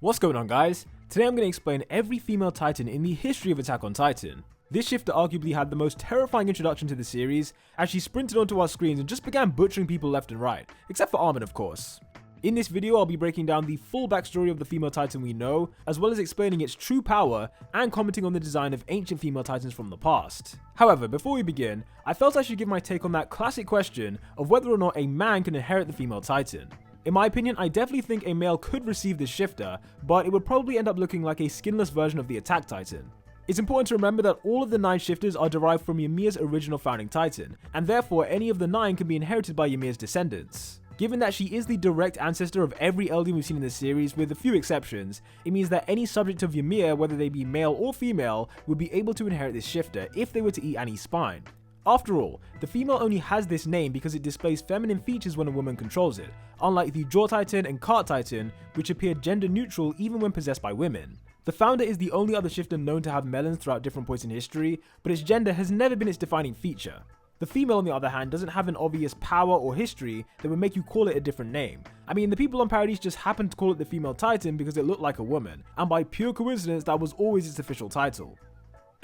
What's going on, guys? Today I'm going to explain every female Titan in the history of Attack on Titan. This shifter arguably had the most terrifying introduction to the series, as she sprinted onto our screens and just began butchering people left and right, except for Armin of course. In this video I'll be breaking down the full backstory of the female Titan we know, as well as explaining its true power and commenting on the design of ancient female Titans from the past. However, before we begin, I felt I should give my take on that classic question of whether or not a man can inherit the female Titan. In my opinion, I definitely think a male could receive this shifter, but it would probably end up looking like a skinless version of the Attack Titan. It's important to remember that all of the 9 shifters are derived from Ymir's original founding Titan, and therefore any of the 9 can be inherited by Ymir's descendants. Given that she is the direct ancestor of every Eldian we've seen in this series, with a few exceptions, it means that any subject of Ymir, whether they be male or female, would be able to inherit this shifter if they were to eat Annie's spine. After all, the female only has this name because it displays feminine features when a woman controls it, unlike the Jaw Titan and Cart Titan, which appear gender neutral even when possessed by women. The founder is the only other shifter known to have melons throughout different points in history, but its gender has never been its defining feature. The female, on the other hand, doesn't have an obvious power or history that would make you call it a different name. I mean, the people on Paradise just happened to call it the female Titan because it looked like a woman, and by pure coincidence that was always its official title.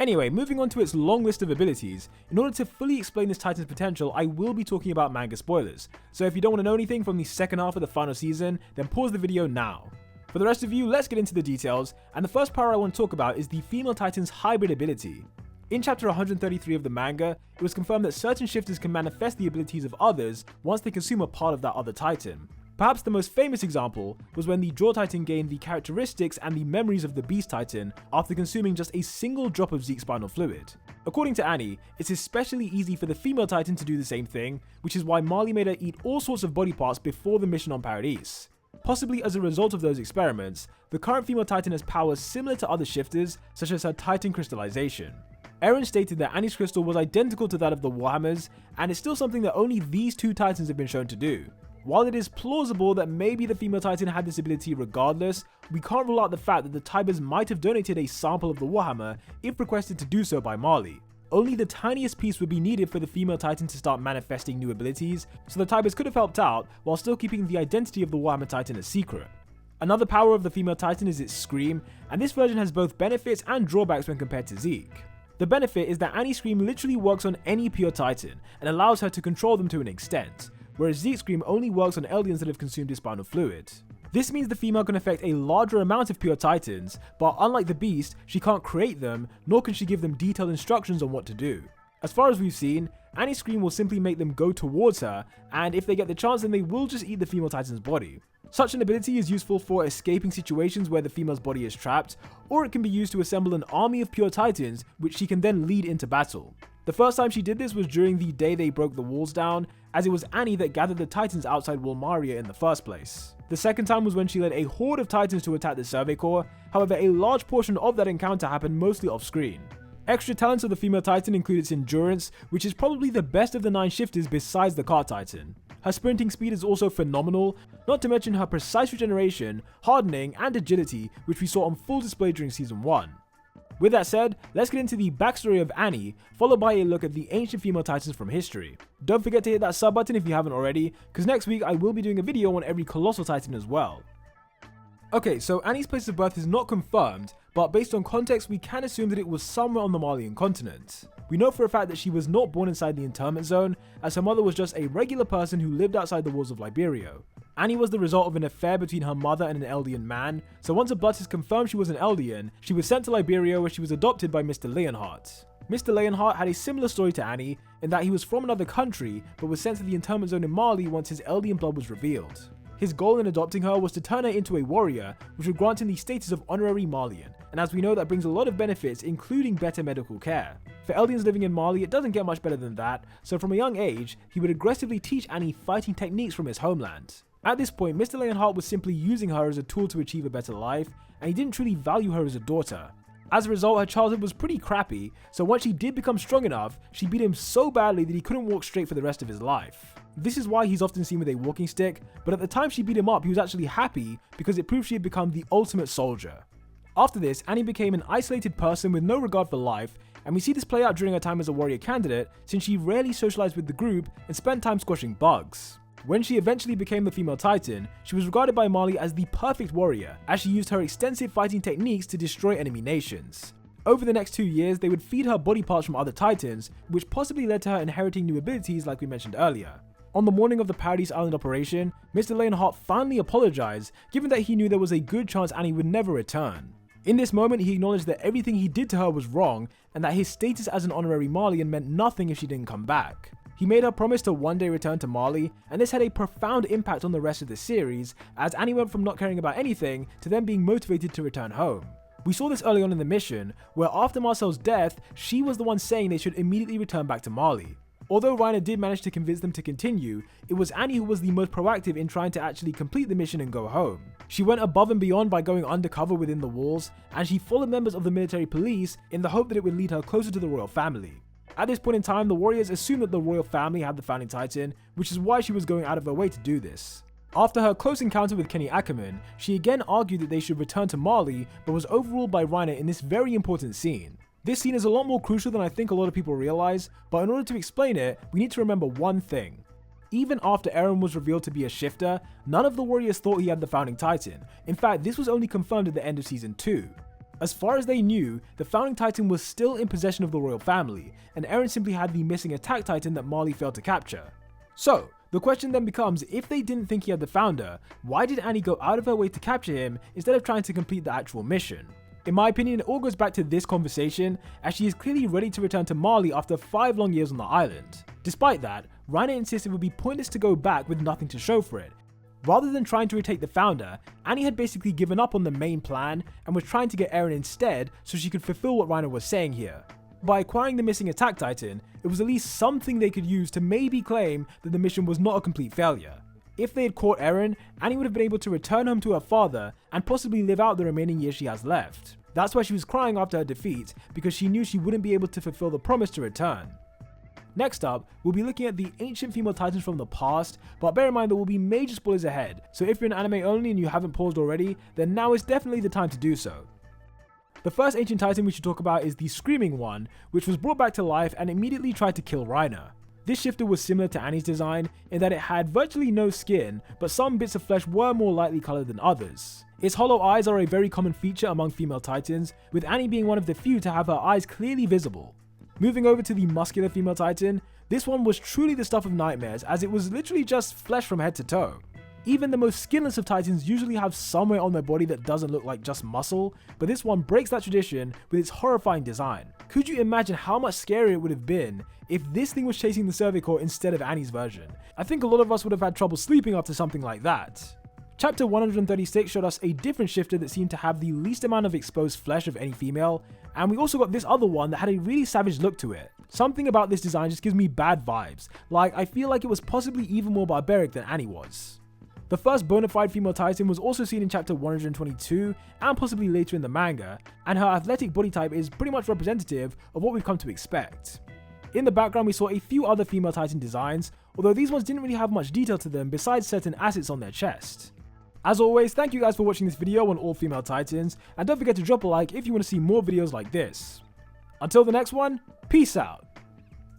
Anyway, moving on to its long list of abilities, in order to fully explain this Titan's potential, I will be talking about manga spoilers, so if you don't want to know anything from the second half of the final season, then pause the video now. For the rest of you, let's get into the details, and the first power I want to talk about is the female Titan's hybrid ability. In chapter 133 of the manga, it was confirmed that certain shifters can manifest the abilities of others once they consume a part of that other Titan. Perhaps the most famous example was when the Jaw Titan gained the characteristics and the memories of the Beast Titan after consuming just a single drop of Zeke's spinal fluid. According to Annie, it's especially easy for the female Titan to do the same thing, which is why Marley made her eat all sorts of body parts before the mission on Paradise. Possibly as a result of those experiments, the current female Titan has powers similar to other shifters, such as her Titan crystallization. Eren stated that Annie's crystal was identical to that of the Warhammers, and it's still something that only these 2 Titans have been shown to do. While it is plausible that maybe the female Titan had this ability regardless, we can't rule out the fact that the Titans might have donated a sample of the Warhammer if requested to do so by Marley. Only the tiniest piece would be needed for the female Titan to start manifesting new abilities, so the Titans could have helped out while still keeping the identity of the Warhammer Titan a secret. Another power of the female Titan is its scream, and this version has both benefits and drawbacks when compared to Zeke. The benefit is that Annie's scream literally works on any pure Titan, and allows her to control them to an extent, whereas Zeke's scream only works on Eldians that have consumed his spinal fluid. This means the female can affect a larger amount of pure Titans, but unlike the Beast, she can't create them, nor can she give them detailed instructions on what to do. As far as we've seen, Annie's scream will simply make them go towards her, and if they get the chance then they will just eat the female Titan's body. Such an ability is useful for escaping situations where the female's body is trapped, or it can be used to assemble an army of pure Titans, which she can then lead into battle. The first time she did this was during the day they broke the walls down, as it was Annie that gathered the Titans outside Walmaria in the first place. The second time was when she led a horde of Titans to attack the Survey Corps, however a large portion of that encounter happened mostly off screen. Extra talents of the female Titan include its endurance, which is probably the best of the 9 shifters besides the Cart Titan. Her sprinting speed is also phenomenal, not to mention her precise regeneration, hardening, and agility, which we saw on full display during Season 1. With that said, let's get into the backstory of Annie, followed by a look at the ancient female Titans from history. Don't forget to hit that sub button if you haven't already, because next week I will be doing a video on every Colossal Titan as well. Okay, so Annie's place of birth is not confirmed, but based on context we can assume that it was somewhere on the Malian continent. We know for a fact that she was not born inside the internment zone, as her mother was just a regular person who lived outside the walls of Liberio. Annie was the result of an affair between her mother and an Eldian man, so once a blood test confirmed she was an Eldian, she was sent to Liberio where she was adopted by Mr. Leonhart. Mr. Leonhart had a similar story to Annie, in that he was from another country, but was sent to the internment zone in Mali once his Eldian blood was revealed. His goal in adopting her was to turn her into a warrior, which would grant him the status of honorary Malian, and as we know that brings a lot of benefits, including better medical care. For Eldians living in Mali, it doesn't get much better than that, so from a young age, he would aggressively teach Annie fighting techniques from his homeland. At this point, Mr. Leonhart was simply using her as a tool to achieve a better life, and he didn't truly value her as a daughter. As a result, her childhood was pretty crappy, so once she did become strong enough, she beat him so badly that he couldn't walk straight for the rest of his life. This is why he's often seen with a walking stick, but at the time she beat him up, he was actually happy because it proved she had become the ultimate soldier. After this, Annie became an isolated person with no regard for life, and we see this play out during her time as a warrior candidate, since she rarely socialized with the group and spent time squashing bugs. When she eventually became the female Titan, she was regarded by Marley as the perfect warrior, as she used her extensive fighting techniques to destroy enemy nations. Over the next 2 years, they would feed her body parts from other Titans, which possibly led to her inheriting new abilities like we mentioned earlier. On the morning of the Paradise Island operation, Mr. Leonhart finally apologized, given that he knew there was a good chance Annie would never return. In this moment, he acknowledged that everything he did to her was wrong, and that his status as an honorary Marleyan meant nothing if she didn't come back. He made her promise to one day return to Marley, and this had a profound impact on the rest of the series, as Annie went from not caring about anything to then being motivated to return home. We saw this early on in the mission, where after Marcel's death, she was the one saying they should immediately return back to Marley. Although Reiner did manage to convince them to continue, it was Annie who was the most proactive in trying to actually complete the mission and go home. She went above and beyond by going undercover within the walls, and she followed members of the military police in the hope that it would lead her closer to the royal family. At this point in time, the warriors assumed that the royal family had the founding Titan, which is why she was going out of her way to do this. After her close encounter with Kenny Ackerman, she again argued that they should return to Marley, but was overruled by Reiner in this very important scene. This scene is a lot more crucial than I think a lot of people realize, but in order to explain it, we need to remember one thing. Even after Eren was revealed to be a shifter, none of the warriors thought he had the founding Titan. In fact, this was only confirmed at the end of season 2. As far as they knew, the founding Titan was still in possession of the royal family, and Eren simply had the missing attack Titan that Marley failed to capture. So, the question then becomes, if they didn't think he had the founder, why did Annie go out of her way to capture him instead of trying to complete the actual mission? In my opinion, it all goes back to this conversation, as she is clearly ready to return to Marley after 5 long years on the island. Despite that, Reiner insisted it would be pointless to go back with nothing to show for it. Rather than trying to retake the founder, Annie had basically given up on the main plan and was trying to get Eren instead so she could fulfill what Reiner was saying here. By acquiring the missing attack Titan, it was at least something they could use to maybe claim that the mission was not a complete failure. If they had caught Eren, Annie would have been able to return home to her father and possibly live out the remaining years she has left. That's why she was crying after her defeat, because she knew she wouldn't be able to fulfill the promise to return. Next up, we'll be looking at the ancient female titans from the past, but bear in mind there will be major spoilers ahead, so if you're an anime only and you haven't paused already, then now is definitely the time to do so. The first ancient titan we should talk about is the Screaming One, which was brought back to life and immediately tried to kill Reiner. This shifter was similar to Annie's design in that it had virtually no skin, but some bits of flesh were more lightly coloured than others. Its hollow eyes are a very common feature among female titans, with Annie being one of the few to have her eyes clearly visible. Moving over to the muscular female titan, this one was truly the stuff of nightmares, as it was literally just flesh from head to toe. Even the most skinless of titans usually have somewhere on their body that doesn't look like just muscle, but this one breaks that tradition with its horrifying design. Could you imagine how much scarier it would have been if this thing was chasing the cervical instead of Annie's version? I think a lot of us would have had trouble sleeping after something like that. Chapter 136 showed us a different shifter that seemed to have the least amount of exposed flesh of any female, and we also got this other one that had a really savage look to it. Something about this design just gives me bad vibes, like I feel like it was possibly even more barbaric than Annie was. The first bona fide female titan was also seen in chapter 122 and possibly later in the manga, and her athletic body type is pretty much representative of what we've come to expect. In the background we saw a few other female titan designs, although these ones didn't really have much detail to them besides certain assets on their chest. As always, thank you guys for watching this video on all female titans, and don't forget to drop a like if you want to see more videos like this. Until the next one, peace out.